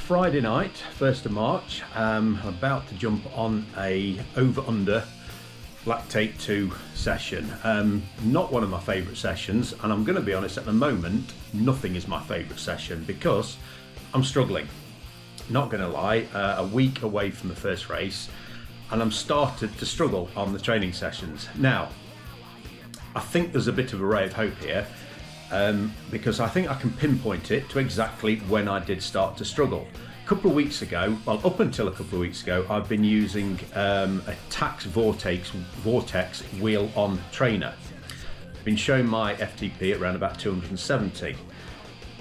Friday night, 1st of March. I'm about to jump on a over-under lactate 2 session. Not one of my favourite sessions, and I'm going to be honest, at the moment, nothing is my favourite session because I'm struggling. Not going to lie, a week away from the first race, and I'm started to struggle on the training sessions. Now, I think there's a bit of a ray of hope here, because I think I can pinpoint it to exactly when I did start to struggle. A couple of weeks ago, well, up until a couple of weeks ago, I've been using a Tax Vortex wheel-on trainer. I've been showing my FTP at around about 270.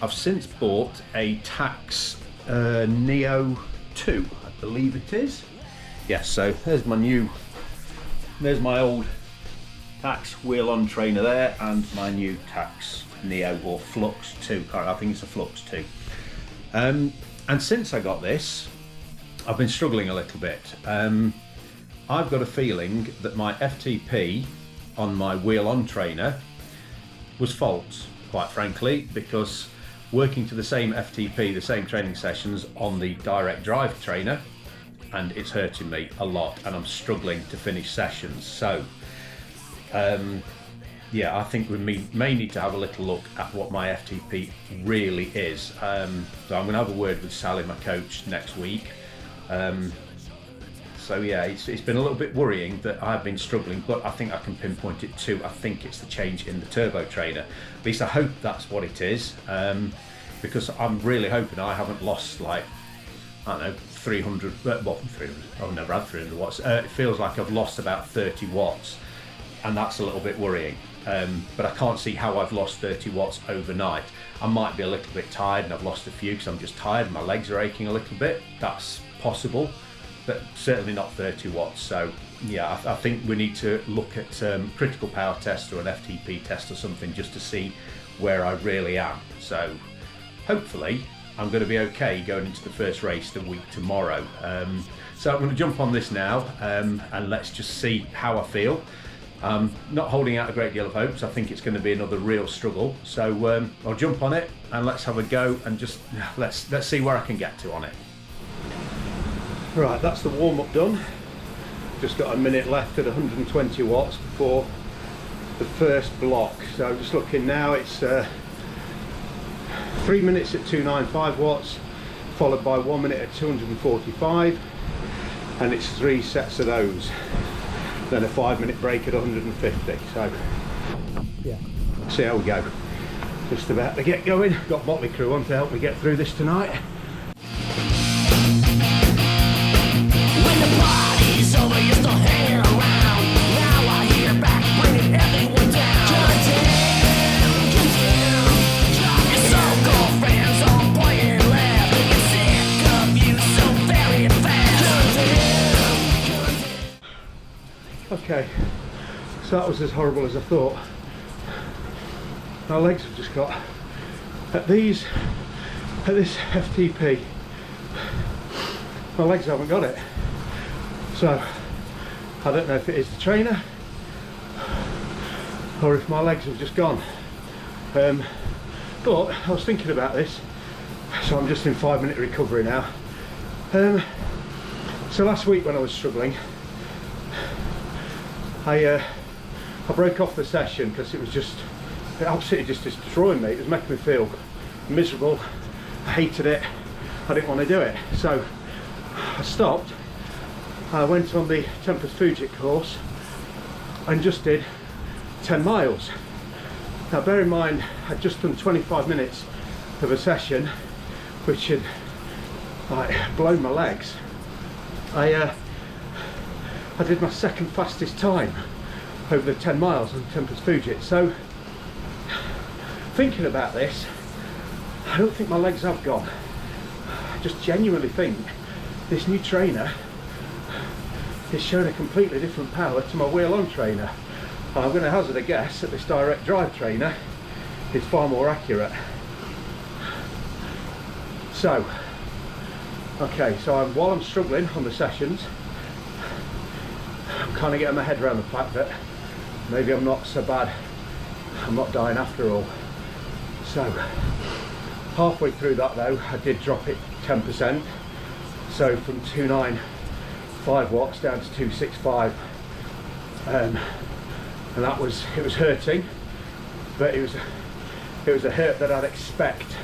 I've since bought a Tax Neo 2, I believe it is. Yes, so there's my old Tax wheel-on trainer there, and my new Tax Neo or Flux 2. I think it's a Flux 2. And since I got this, I've been struggling a little bit. I've got a feeling that my FTP on my wheel-on trainer was false, quite frankly, because working to the same FTP, the same training sessions on the direct drive trainer, and it's hurting me a lot, and I'm struggling to finish sessions. So, yeah, I think we may need to have a little look at what my FTP really is. So I'm going to have a word with Sally, my coach, next week. So yeah, it's been a little bit worrying that I've been struggling, but I think I can pinpoint it to, I think it's the change in the turbo trainer. At least I hope that's what it is, because I'm really hoping I haven't lost, like, I don't know, 300, well, 300, I've never had 300 watts. It feels like I've lost about 30 watts, and that's a little bit worrying. But I can't see how I've lost 30 watts overnight. I might be a little bit tired and I've lost a few because I'm just tired and my legs are aching a little bit. That's possible, but certainly not 30 watts. So yeah, I think we need to look at critical power test or an FTP test or something just to see where I really am. So hopefully I'm going to be okay going into the first race the week tomorrow. So I'm going to jump on this now, and let's just see how I feel. Not holding out a great deal of hopes. I think it's going to be another real struggle. So I'll jump on it and let's have a go and just let's see where I can get to on it. Right, that's the warm-up done. Just got a minute left at 120 watts before the first block. So just looking now, it's 3 minutes at 295 watts, followed by 1 minute at 245, and it's 3 sets of those. Then a 5-minute break at 150. So yeah, see how we go. Just about to get going. Got Motley Crew on to help me get through this tonight. When the party's over, you're still hanging around. Now I hear back, bringing everyone down. Get down. Your so-called friends all pointing left. You're sick of you so very fast. Okay, so that was as horrible as I thought. My legs have just got, at this FTP, my legs haven't got it. So, I don't know if it is the trainer, or if my legs have just gone. But I was thinking about this, so I'm just in 5-minute recovery now. So last week when I was struggling, I broke off the session because it absolutely just destroying me. It was making me feel miserable. I hated it. I didn't want to do it. So I stopped. I went on the Tempest Fugit course and just did 10 miles. Now bear in mind, I'd just done 25 minutes of a session which had like blown my legs. I did my second fastest time over the 10 miles on Tempest Fugit. So, thinking about this, I don't think my legs have gone. I just genuinely think this new trainer is showing a completely different power to my wheel-on trainer. I'm going to hazard a guess that this direct drive trainer is far more accurate. So, okay, so while I'm struggling on the sessions, I'm kind of getting my head around the fact that maybe I'm not so bad. I'm not dying after all. So Halfway through that though, I did drop it 10%. So from 295 watts down to 265. And it was hurting, but it was a hurt that I'd expect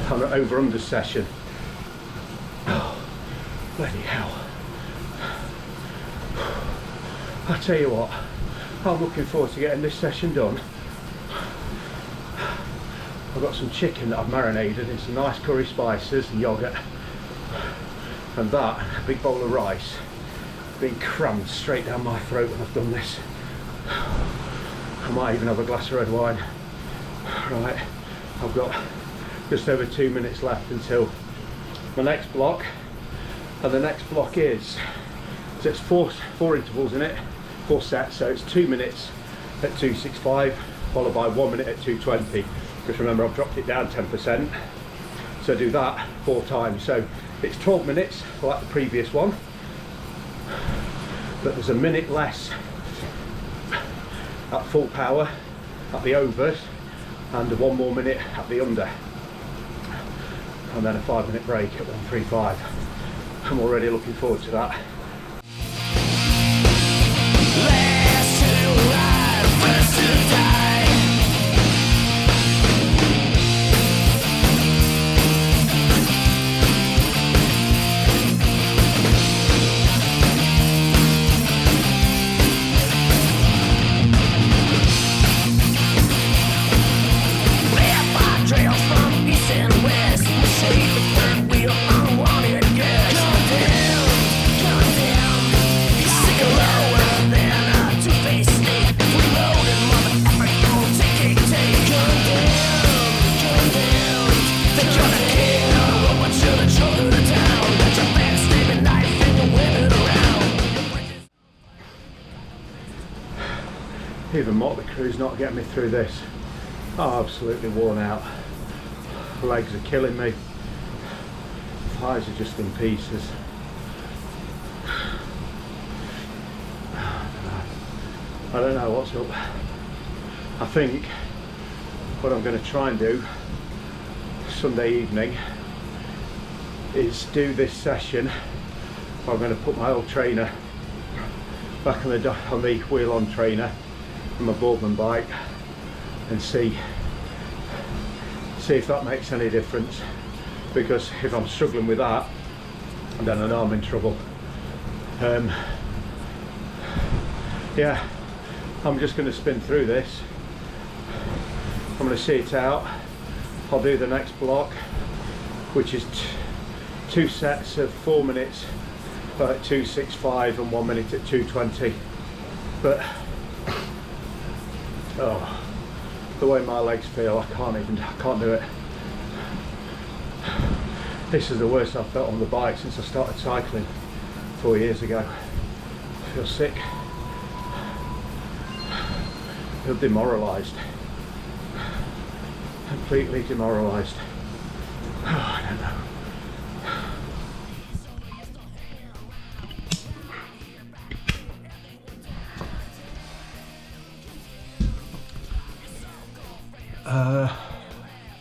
on an over-under session. Oh, bloody hell. I tell you what, I'm looking forward to getting this session done. I've got some chicken that I've marinated in some nice curry spices and yoghurt, and that, a big bowl of rice, being crammed straight down my throat when I've done this. I might even have a glass of red wine. Right, I've got just over 2 minutes left until my next block, and the next block is, so it's four intervals in it, 4 sets, so it's 2 minutes at 265 followed by 1 minute at 220, because remember I've dropped it down 10%, so do that 4 times, so it's 12 minutes like the previous one, but there's a minute less at full power at the overs and 1 more minute at the under, and then a 5-minute break at 135. I'm already looking forward to that. Last to arrive, first to die. Vampire trails from east and west. We shade the third wheel, unwanted guest. Condemned. Sick of lower than a two-faced snake. Reloaded, motherfucker, don't take. Condemned. They're gonna kill. What should have chosen the town? Got your backstabbing knife and you whip it around. Even Motley Crue's not getting me through this. I'm absolutely worn out. Legs are killing me. Thighs are just in pieces. I don't know what's up. I think what I'm going to try and do Sunday evening is do this session. I'm going to put my old trainer back on the wheel-on trainer and my Boardman bike and see if that makes any difference, because if I'm struggling with that, then I know I'm in trouble. Yeah, I'm just going to spin through this. I'm going to see it out. I'll do the next block, which is 2 sets of 4 minutes at 265 and 1 minute at 220. But oh, the way my legs feel, I can't do it. This is the worst I've felt on the bike since I started cycling 4 years ago. I feel sick. I feel demoralised. Completely demoralised. Oh, I don't know.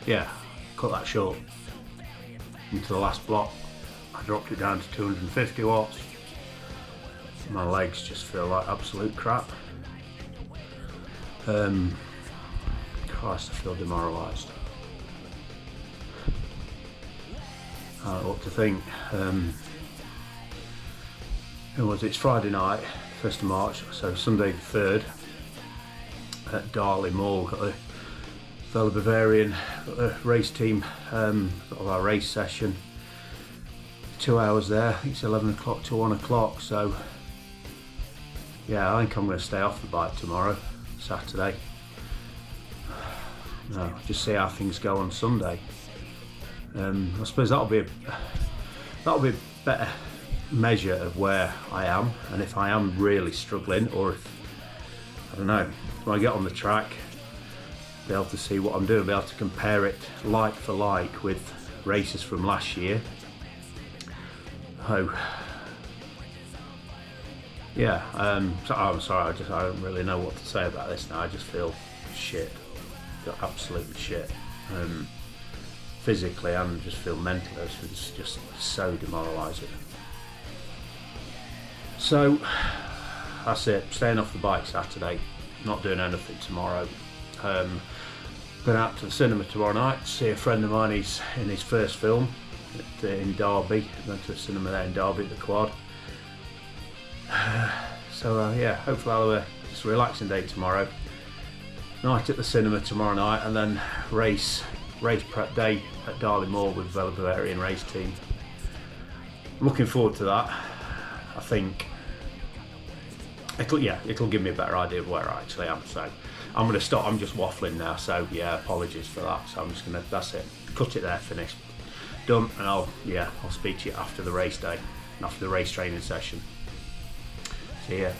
Yeah, cut that short. Into the last block, I dropped it down to 250 watts. My legs just feel like absolute crap. Christ, I feel demoralised. I don't know what to think. It's Friday night, 1st of March, so Sunday the 3rd at Darley Mall. Got the fellow Bavarian race team, got our race session, 2 hours there. I think it's 11 o'clock to 1 o'clock, so yeah, I think I'm going to stay off the bike tomorrow, Saturday. No, just see how things go on Sunday. I suppose that'll be a better measure of where I am, and if I am really struggling, or if, I don't know, when I get on the track, be able to see what I'm doing, be able to compare it like for like with races from last year. Oh, yeah. So I'm sorry. I don't really know what to say about this now. I just feel shit. I feel absolutely shit. physically and just feel mentally. It's just so demoralising. So that's it. Staying off the bike Saturday. Not doing anything tomorrow. Going out to the cinema tomorrow night to see a friend of mine. He's in his first film in Derby. Went to the cinema there in Derby at the Quad. Yeah, hopefully I'll have a relaxing day tomorrow. Night at the cinema tomorrow night, and then race prep day at Darley Moor with the Bavarian race team. I'm looking forward to that. I think it'll give me a better idea of where I actually am. So I'm going to stop. I'm just waffling now. So yeah, apologies for that. So I'm just going to. That's it. Cut it there. Finished. Done. And I'll speak to you after the race day, and after the race training session. See ya.